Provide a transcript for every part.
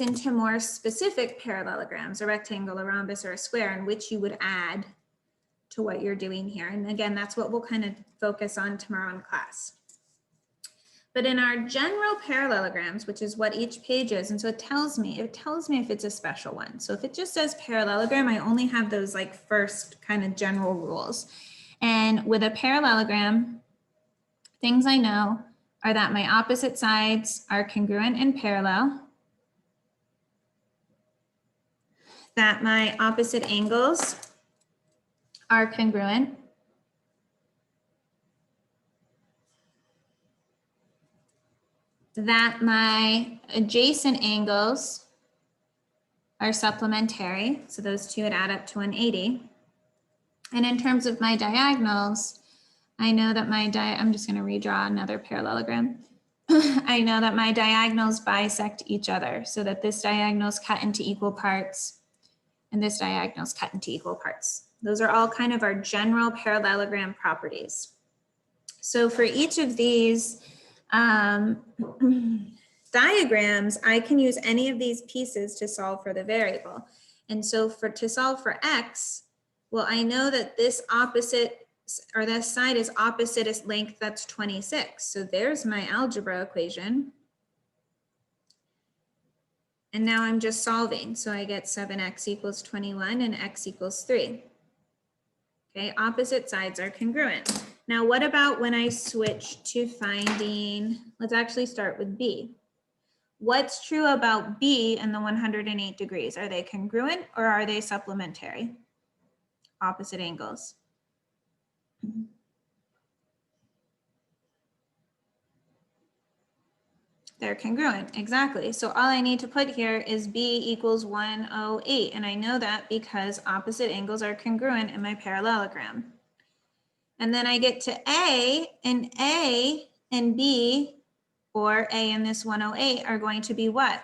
into more specific parallelograms, a rectangle, a rhombus, or a square, in which you would add to what you're doing here. And again, that's what we'll kind of focus on tomorrow in class. But in our general parallelograms, which is what each page is, and so it tells me if it's a special one. So if it just says parallelogram, I only have those like first kind of general rules. And with a parallelogram, things I know are that my opposite sides are congruent and parallel, that my opposite angles are congruent, that my adjacent angles are supplementary, so those two would add up to 180. And in terms of my diagonals, I know that I'm just going to redraw another parallelogram. I know that my diagonals bisect each other, so that this diagonal is cut into equal parts and this diagonal is cut into equal parts. Those are all kind of our general parallelogram properties. So for each of these diagrams, I can use any of these pieces to solve for the variable. And so to solve for x, well, I know that this opposite, or this side is opposite its length, that's 26. So there's my algebra equation. And now I'm just solving. So I get 7x equals 21 and x equals 3. Okay, opposite sides are congruent. Now, what about when I switch to finding, let's actually start with B. What's true about B and the 108 degrees? Are they congruent or are they supplementary? Opposite angles. They're congruent, exactly. So all I need to put here is B equals 108. And I know that because opposite angles are congruent in my parallelogram. And then I get to A and B, or A and this 108 are going to be what?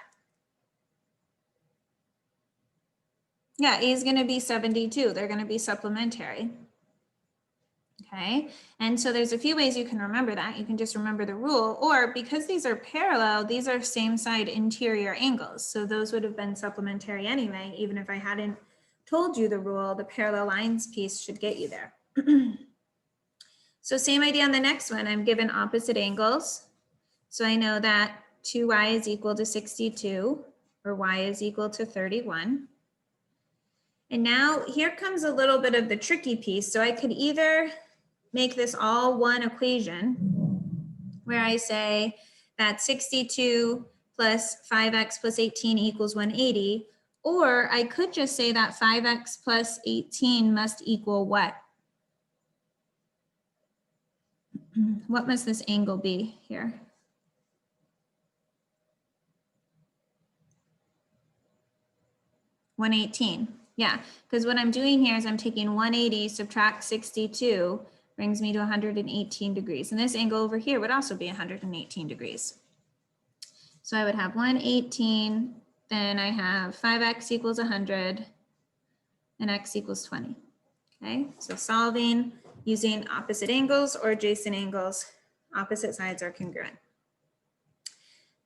Yeah, A is going to be 72. They're going to be supplementary. Okay, and so there's a few ways you can remember that. You can just remember the rule, or because these are parallel, these are same side interior angles. So those would have been supplementary anyway, even if I hadn't told you the rule, the parallel lines piece should get you there. So same idea on the next one. I'm given opposite angles. So I know that 2y is equal to 62, or y is equal to 31. And now here comes a little bit of the tricky piece. So I could either make this all one equation where I say that 62 plus 5x plus 18 equals 180, or I could just say that 5x plus 18 must equal what? What must this angle be here? $118. Yeah, because what I'm doing here is I'm taking 180, subtract 62, brings me to 118 degrees. And this angle over here would also be 118 degrees. So I would have 118, then I have 5x equals 100, and x equals 20. Okay, so solving using opposite angles or adjacent angles, opposite sides are congruent.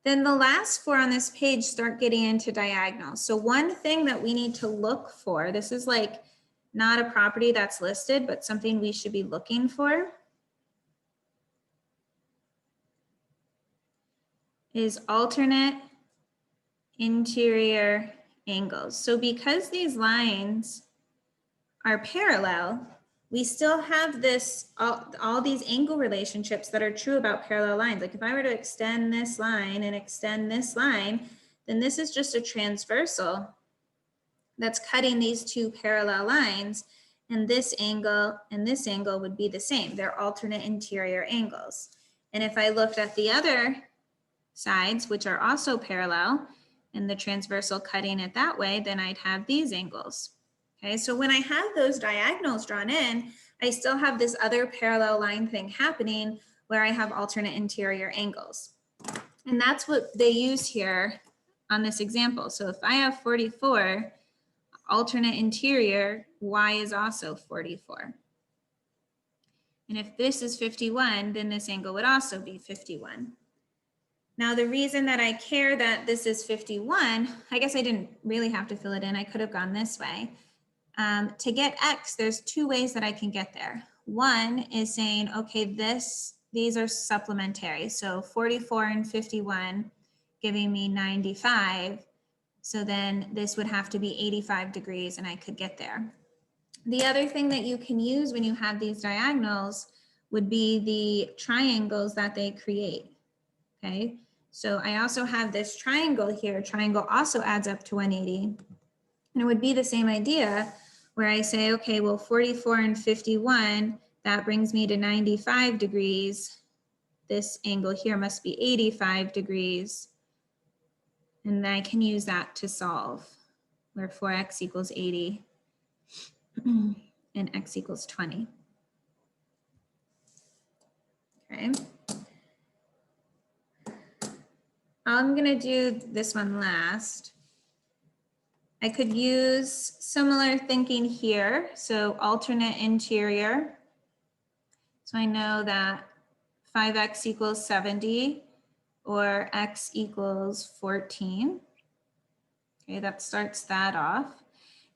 Then the last four on this page start getting into diagonals. So one thing that we need to look for, this is like not a property that's listed, but something we should be looking for, is alternate interior angles. So because these lines are parallel, we still have this, all these angle relationships that are true about parallel lines. Like if I were to extend this line and extend this line, then this is just a transversal that's cutting these two parallel lines, and this angle would be the same. They're alternate interior angles. And if I looked at the other sides, which are also parallel, and the transversal cutting it that way, then I'd have these angles. Okay, so when I have those diagonals drawn in, I still have this other parallel line thing happening where I have alternate interior angles. And that's what they use here on this example. So if I have 44, alternate interior, y is also 44. And if this is 51, then this angle would also be 51. Now, the reason that I care that this is 51, I guess I didn't really have to fill it in. I could have gone this way. To get X, there's two ways that I can get there. One is saying, okay, these are supplementary. So 44 and 51 giving me 95. So then this would have to be 85 degrees and I could get there. The other thing that you can use when you have these diagonals would be the triangles that they create, okay? So I also have this triangle here. Triangle also adds up to 180. And it would be the same idea where I say, okay, well, 44 and 51, that brings me to 95 degrees. This angle here must be 85 degrees. And then I can use that to solve, where 4x equals 80 and x equals 20. Okay. I'm going to do this one last. I could use similar thinking here. So alternate interior. So I know that 5x equals 70 or x equals 14. Okay, that starts that off.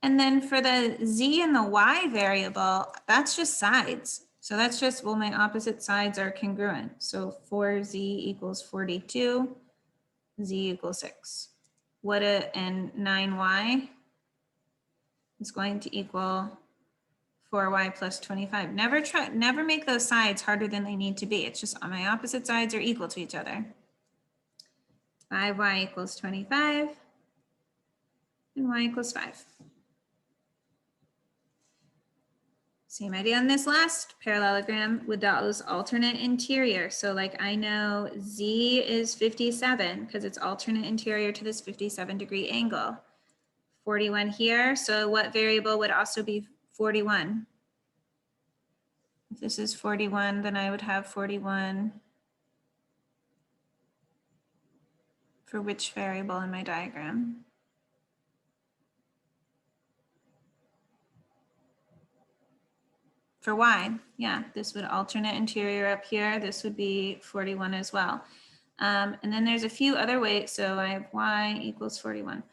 And then for the z and the y variable, that's just sides. So that's just, well, my opposite sides are congruent. So 4z equals 42, z equals 6. And 9y is going to equal 4y plus 25. Never make those sides harder than they need to be. It's just my opposite sides are equal to each other. 5y equals 25 and y equals 5. Same idea on this last parallelogram with those alternate interior. So like I know z is 57 because it's alternate interior to this 57-degree angle. 41 here. So what variable would also be 41? If this is 41, then I would have 41 for which variable in my diagram? For y, yeah, this would alternate interior up here. This would be 41 as well. And then there's a few other ways. So I have y equals 41.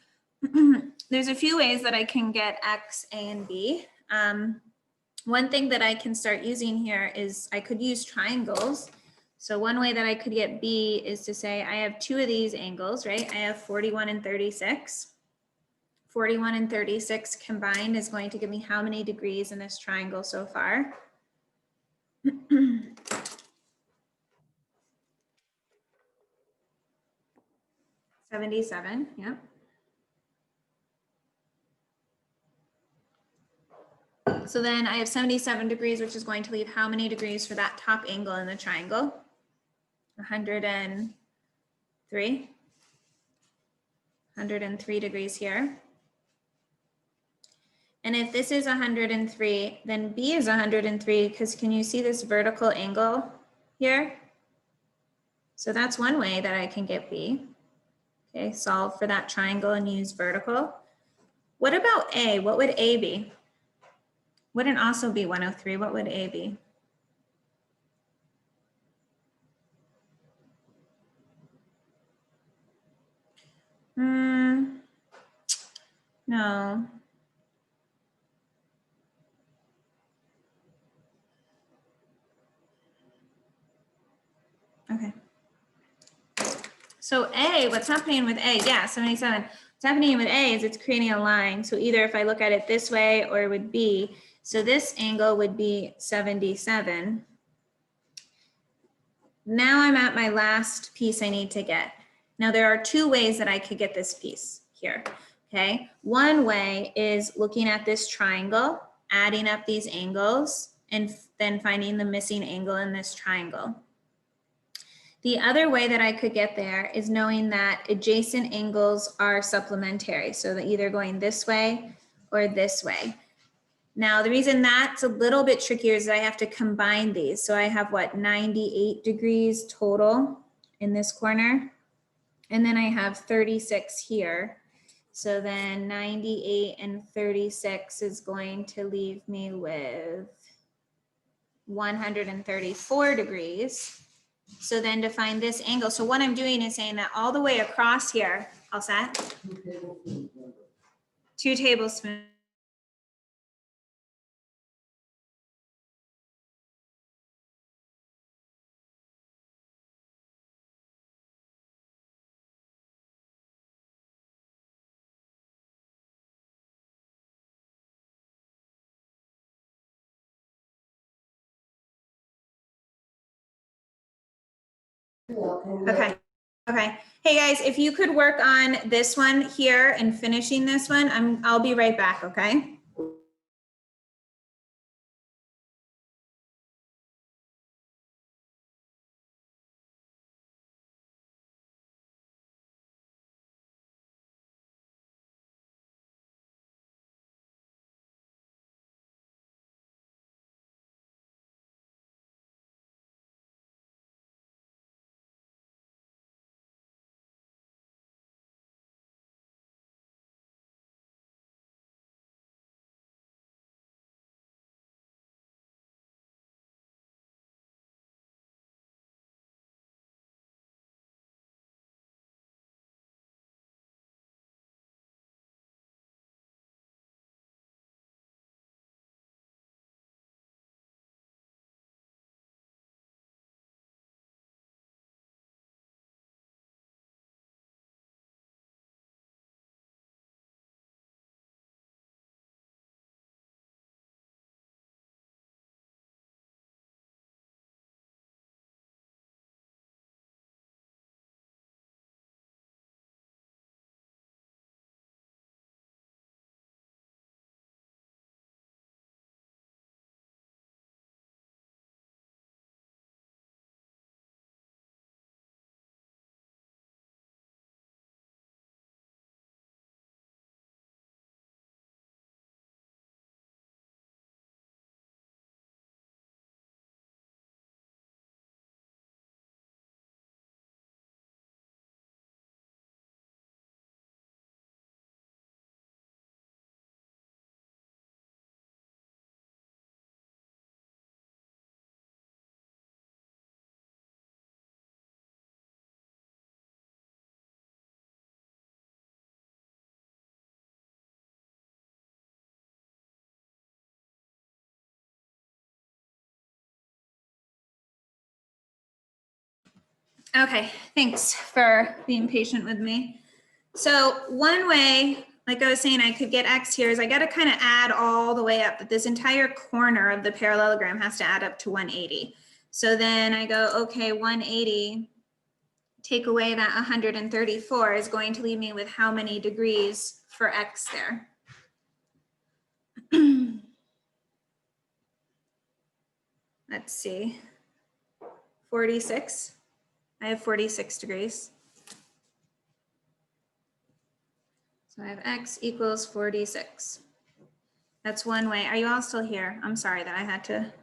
There's a few ways that I can get x, a, and b. One thing that I can start using here is I could use triangles. So one way that I could get b is to say I have two of these angles, right? I have 41 and 36. 41 and 36 combined is going to give me how many degrees in this triangle so far? 77, yeah. So then I have 77 degrees, which is going to leave how many degrees for that top angle in the triangle? 103. 103 degrees here. And if this is 103, then B is 103 because can you see this vertical angle here? So that's one way that I can get B. Okay, solve for that triangle and use vertical. What about A? What would A be? Wouldn't also be 103. What would A be? No. Okay. So A, what's happening with A? Yeah, 77. What's happening with A is it's creating a line. So either if I look at it this way or it would be, so this angle would be 77. Now I'm at my last piece I need to get. Now there are two ways that I could get this piece here, okay? One way is looking at this triangle, adding up these angles, and then finding the missing angle in this triangle. The other way that I could get there is knowing that adjacent angles are supplementary. So they're either going this way or this way. Now, the reason that's a little bit trickier is I have to combine these. So I have what, 98 degrees total in this corner. And then I have 36 here. So then 98 and 36 is going to leave me with 134 degrees. So then to find this angle, so what I'm doing is saying that all the way across here, all set? 2 tablespoons. Okay. Okay. Hey guys, if you could work on this one here and finishing this one, I'll be right back, okay? Okay, thanks for being patient with me. So one way, like I was saying, I could get X here is I got to kind of add all the way up, but this entire corner of the parallelogram has to add up to 180. So then I go, okay, 180, take away that 134 is going to leave me with how many degrees for X there? Let's see, 46. I have 46 degrees. So I have X equals 46. That's one way. Are you all still here? I'm sorry that I had to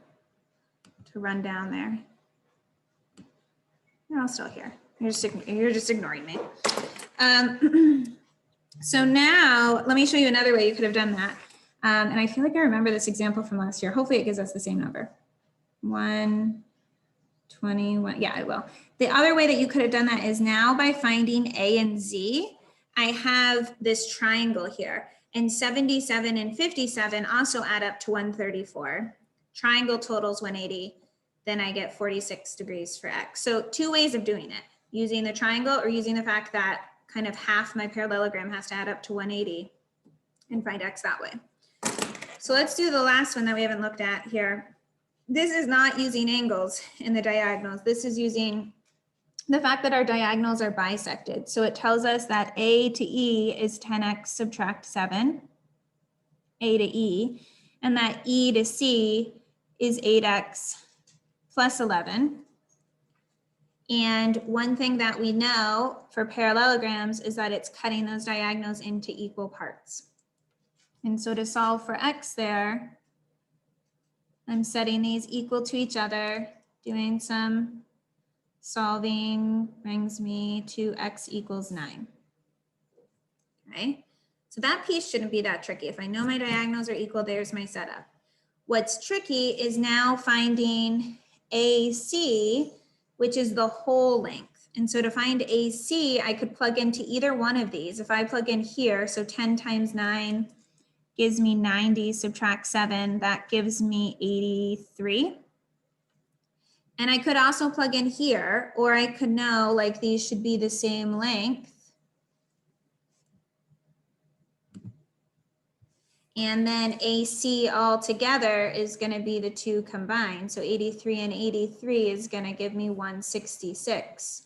run down there. You're all still here. You're just ignoring me. So now let me show you another way you could have done that. And I feel like I remember this example from last year. Hopefully it gives us the same number. 121. Yeah, it will. The other way that you could have done that is now by finding A and Z, I have this triangle here. And 77 and 57 also add up to 134. Triangle totals 180. Then I get 46 degrees for X. So 2 ways of doing it, using the triangle or using the fact that kind of half my parallelogram has to add up to 180 and find X that way. So let's do the last one that we haven't looked at here. This is not using angles in the diagonals. This is using the fact that our diagonals are bisected. So it tells us that A to E is 10x subtract 7, A to E, and that E to C is 8x plus 11. And one thing that we know for parallelograms is that it's cutting those diagonals into equal parts. And so to solve for X there, I'm setting these equal to each other, doing some solving brings me to X equals 9. Okay, so that piece shouldn't be that tricky. If I know my diagonals are equal, there's my setup. What's tricky is now finding AC which is the whole length. And so to find AC, I could plug into either one of these. If I plug in here, so 10 times 9 gives me 90, subtract 7, that gives me 83. And I could also plug in here, or I could know like these should be the same length. And then AC all together is going to be the two combined. So 83 and 83 is going to give me 166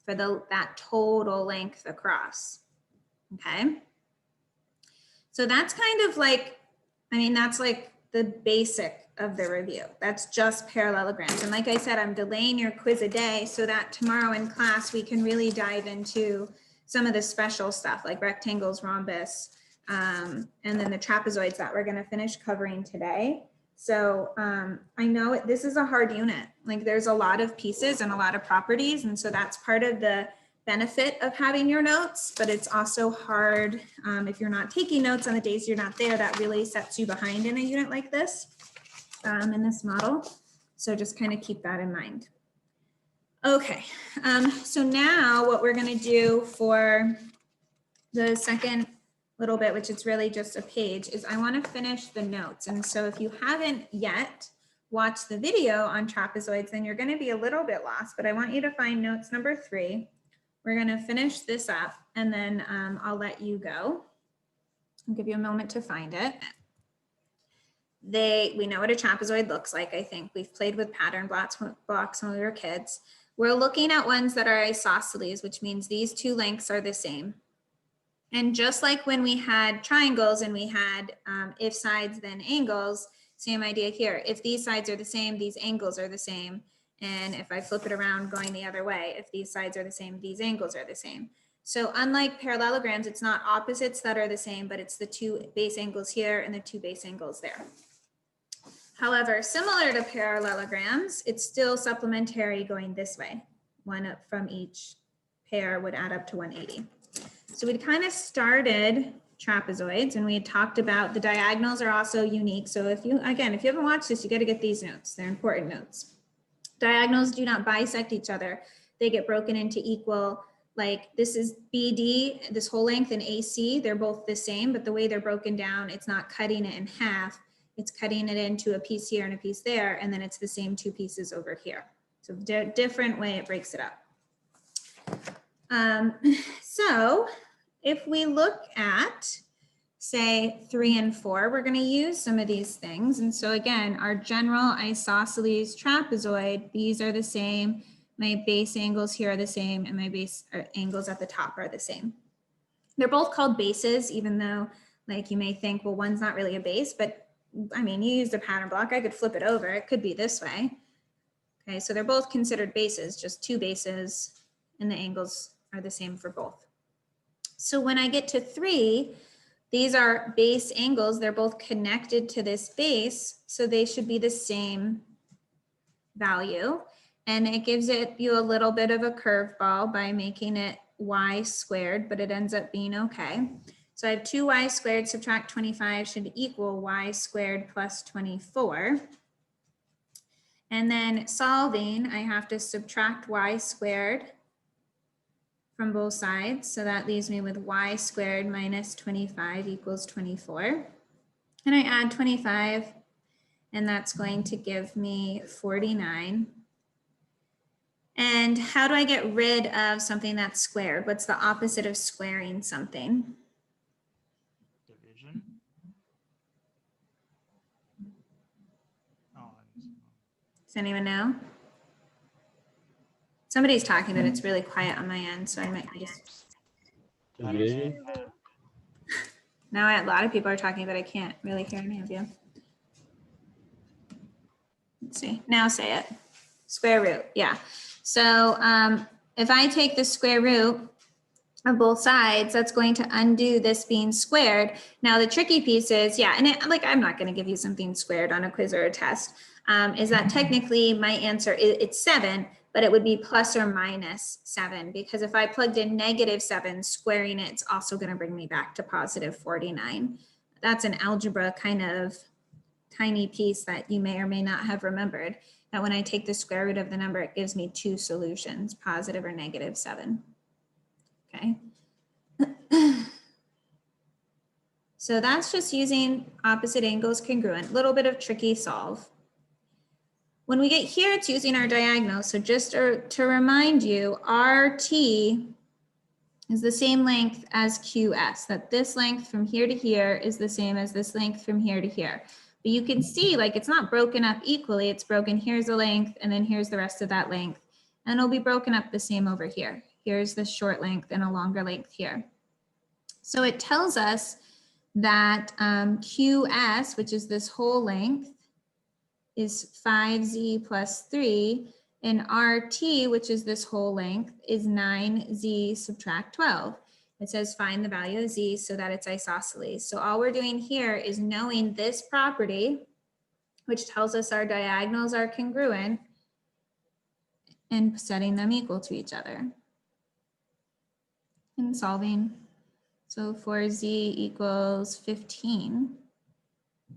for that total length across. Okay. So that's kind of like, I mean, that's like the basic of the review. That's just parallelograms. And like I said, I'm delaying your quiz a day so that tomorrow in class we can really dive into some of the special stuff like rectangles, rhombus, and then the trapezoids that we're going to finish covering today. So I know this is a hard unit. Like there's a lot of pieces and a lot of properties. And so that's part of the benefit of having your notes, but it's also hard if you're not taking notes on the days you're not there. That really sets you behind in a unit like this, in this model. So just kind of keep that in mind. Okay, so now what we're going to do for the second little bit, which it's really just a page, is I want to finish the notes. And so if you haven't yet watched the video on trapezoids, then you're going to be a little bit lost, but I want you to find notes number 3. We're going to finish this up and then I'll let you go. I'll give you a moment to find it. We know what a trapezoid looks like. I think we've played with pattern blocks when we were kids. We're looking at ones that are isosceles, which means these two lengths are the same. And just like when we had triangles and we had if sides then angles, same idea here. If these sides are the same, these angles are the same. And if I flip it around going the other way, if these sides are the same, these angles are the same. So unlike parallelograms, it's not opposites that are the same, but it's the two base angles here and the two base angles there. However, similar to parallelograms, it's still supplementary going this way. One up from each pair would add up to 180. So we kind of started trapezoids and we had talked about the diagonals are also unique. So if you haven't watched this, you got to get these notes. They're important notes. Diagonals do not bisect each other. They get broken into equal, like this is BD, this whole length, and AC, they're both the same, but the way they're broken down, it's not cutting it in half. It's cutting it into a piece here and a piece there, and then it's the same two pieces over here. So different way it breaks it up. So if we look at, say, 3 and 4, we're going to use some of these things. And so again, our general isosceles trapezoid, these are the same. My base angles here are the same, and my base angles at the top are the same. They're both called bases, even though like you may think, well, one's not really a base, but I mean, you used a pattern block. I could flip it over. It could be this way. Okay, so they're both considered bases, just two bases, and the angles are the same for both. So when I get to 3, these are base angles. They're both connected to this base, so they should be the same value. And it gives you a little bit of a curveball by making it y squared, but it ends up being okay. So I have 2y squared subtract 25 should equal y squared plus 24. And then solving, I have to subtract y squared from both sides. So that leaves me with y squared minus 25 equals 24. And I add 25, and that's going to give me 49. And how do I get rid of something that's squared? What's the opposite of squaring something? Division. Does anyone know? Somebody's talking, but it's really quiet on my end, so I might just. Division? Now a lot of people are talking, but I can't really hear any of you. Let's see. Now say it. Square root. Yeah. So if I take the square root of both sides, that's going to undo this being squared. Now the tricky piece is, yeah, and I'm not going to give you something squared on a quiz or a test, is that technically my answer it's 7, but it would be plus or minus 7, because if I plugged in -7, squaring it, it's also going to bring me back to positive 49. That's an algebra kind of tiny piece that you may or may not have remembered. that when I take the square root of the number, it gives me two solutions, positive or negative 7. Okay. So that's just using opposite angles congruent, little bit of tricky solve. When we get here, it's using our diagonal. So just to remind you, RT is the same length as QS, that this length from here to here is the same as this length from here to here. But you can see like it's not broken up equally. It's broken, here's a length, and then here's the rest of that length. And it'll be broken up the same over here. Here's the short length and a longer length here. So it tells us that QS, which is this whole length, is 5z plus 3, and RT, which is this whole length, is 9z subtract 12. It says find the value of z so that it's isosceles. So all we're doing here is knowing this property, which tells us our diagonals are congruent, and setting them equal to each other and solving. So for z equals 15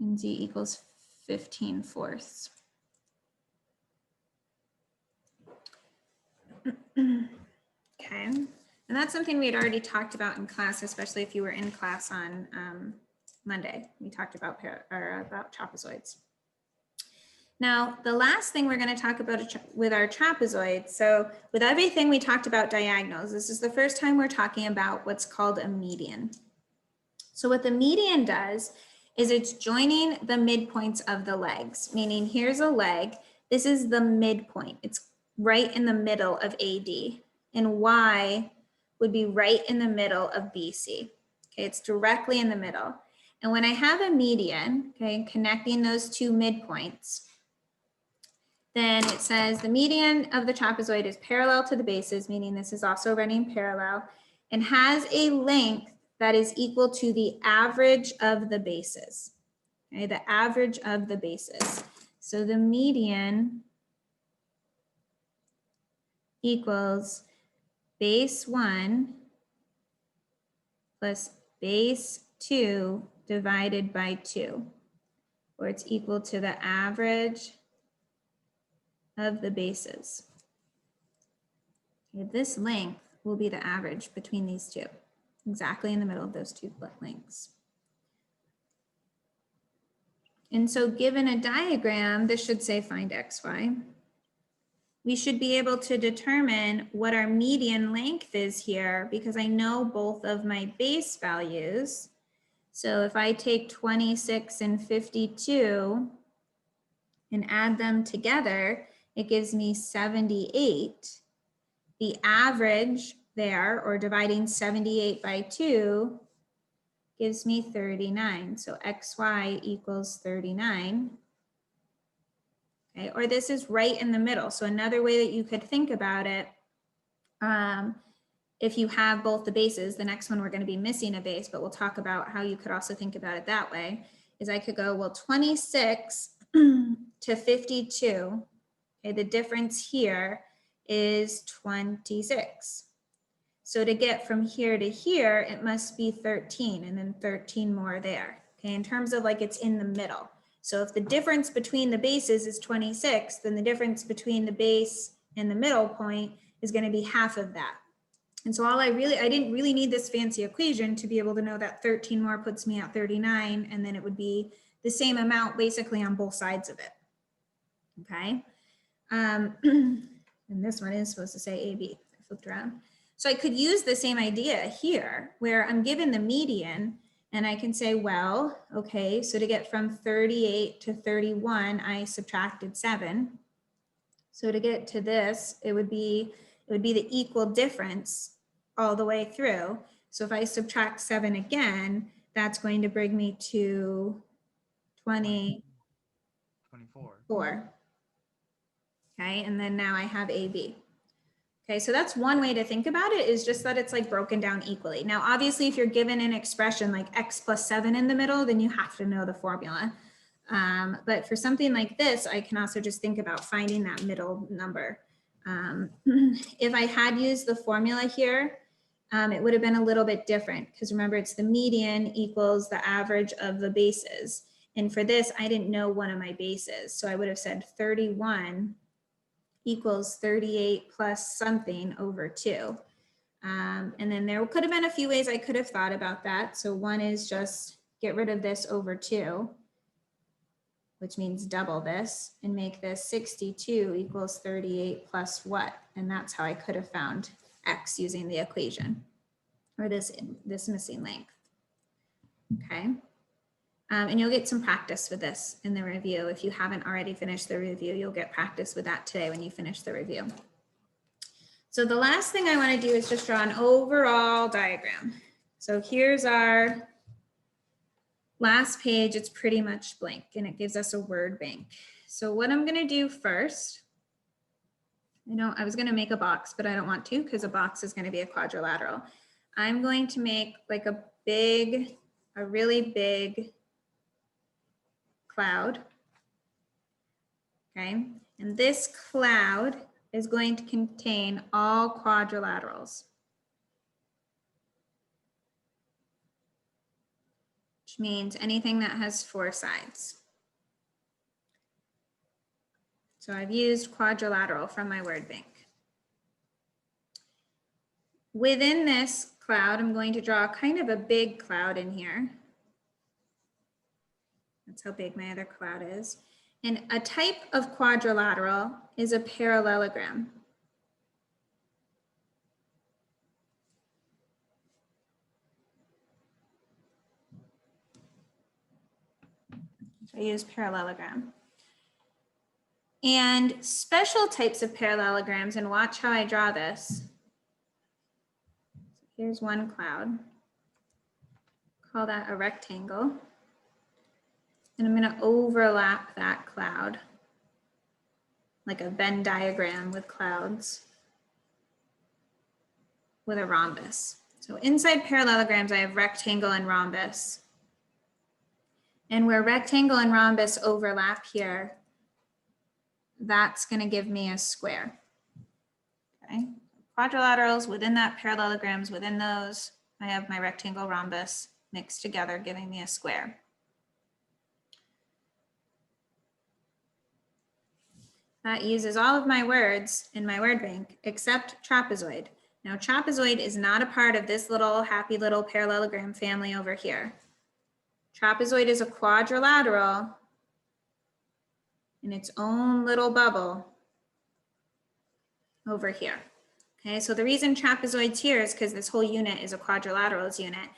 and z equals 15/4. Okay, and that's something we had already talked about in class, especially if you were in class on Monday. We talked about trapezoids. Now, the last thing we're going to talk about with our trapezoid, so with everything we talked about diagonals, this is the first time we're talking about what's called a median. So what the median does is it's joining the midpoints of the legs, meaning here's a leg, this is the midpoint, it's right in the middle of AD, and Y would be right in the middle of BC. Okay, it's directly in the middle. And when I have a median, okay, connecting those two midpoints, then it says the median of the trapezoid is parallel to the bases, meaning this is also running parallel, and has a length that is equal to the average of the bases. Okay, the average of the bases. So the median equals base 1 plus base 2 divided by 2, or it's equal to the average of the bases. Okay, this length will be the average between these two, exactly in the middle of those two lengths. And so given a diagram, this should say find xy. We should be able to determine what our median length is here because I know both of my base values. So if I take 26 and 52 and add them together, it gives me 78. The average there, or dividing 78 by 2, gives me 39. So xy equals 39. Okay, or this is right in the middle. So another way that you could think about it, if you have both the bases, the next one we're going to be missing a base, but we'll talk about how you could also think about it that way, is I could go, well, 26 to 52, okay, the difference here is 26. So to get from here to here, it must be 13 and then 13 more there, okay, in terms of like it's in the middle. So if the difference between the bases is 26, then the difference between the base and the middle point is going to be half of that. And so I didn't really need this fancy equation to be able to know that 13 more puts me at 39, and then it would be the same amount basically on both sides of it. Okay. And this one is supposed to say AB. I flipped around. So I could use the same idea here where I'm given the median and I can say, well, okay, so to get from 38 to 31, I subtracted 7. So to get to this, it would be the equal difference all the way through. So if I subtract 7 again, that's going to bring me to 24. Okay, and then now I have AB. Okay, so that's one way to think about it, is just that it's like broken down equally. Now, obviously, if you're given an expression like x plus 7 in the middle, then you have to know the formula. But for something like this, I can also just think about finding that middle number. If I had used the formula here, it would have been a little bit different because remember, it's the median equals the average of the bases. And for this, I didn't know one of my bases. So I would have said 31 equals 38 plus something over 2. And then there could have been a few ways I could have thought about that. So one is just get rid of this over 2, which means double this, and make this 62 equals 38 plus what? And that's how I could have found x using the equation, or this missing length. Okay. And you'll get some practice with this in the review. If you haven't already finished the review, you'll get practice with that today when you finish the review. So the last thing I want to do is just draw an overall diagram. So here's our last page. It's pretty much blank and it gives us a word bank. So what I'm going to do first, I was going to make a box, but I don't want to because a box is going to be a quadrilateral. I'm going to make like a really big cloud. Okay, and this cloud is going to contain all quadrilaterals, which means anything that has 4 sides. So I've used quadrilateral from my word bank. Within this cloud, I'm going to draw kind of a big cloud in here. That's how big my other cloud is. And a type of quadrilateral is a parallelogram. I use parallelogram. And special types of parallelograms, and watch how I draw this. Here's one cloud. Call that a rectangle. And I'm going to overlap that cloud like a Venn diagram with clouds with a rhombus. So inside parallelograms, I have rectangle and rhombus. And where rectangle and rhombus overlap here, that's going to give me a square. Okay. Quadrilaterals within that, parallelograms within those, I have my rectangle rhombus mixed together, giving me a square. That uses all of my words in my word bank except trapezoid. Now, trapezoid is not a part of this little happy little parallelogram family over here. Trapezoid is a quadrilateral in its own little bubble over here. Okay, so the reason trapezoid's here is because this whole unit is a quadrilaterals unit,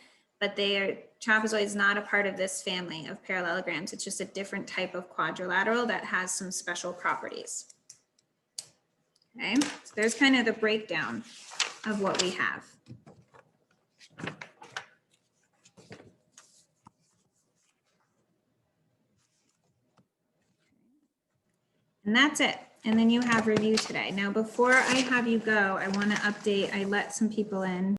but trapezoid is not a part of this family of parallelograms. It's just a different type of quadrilateral that has some special properties. Okay, so there's kind of the breakdown of what we have. And that's it. And then you have review today. Now, before I have you go, I want to update, I let some people in.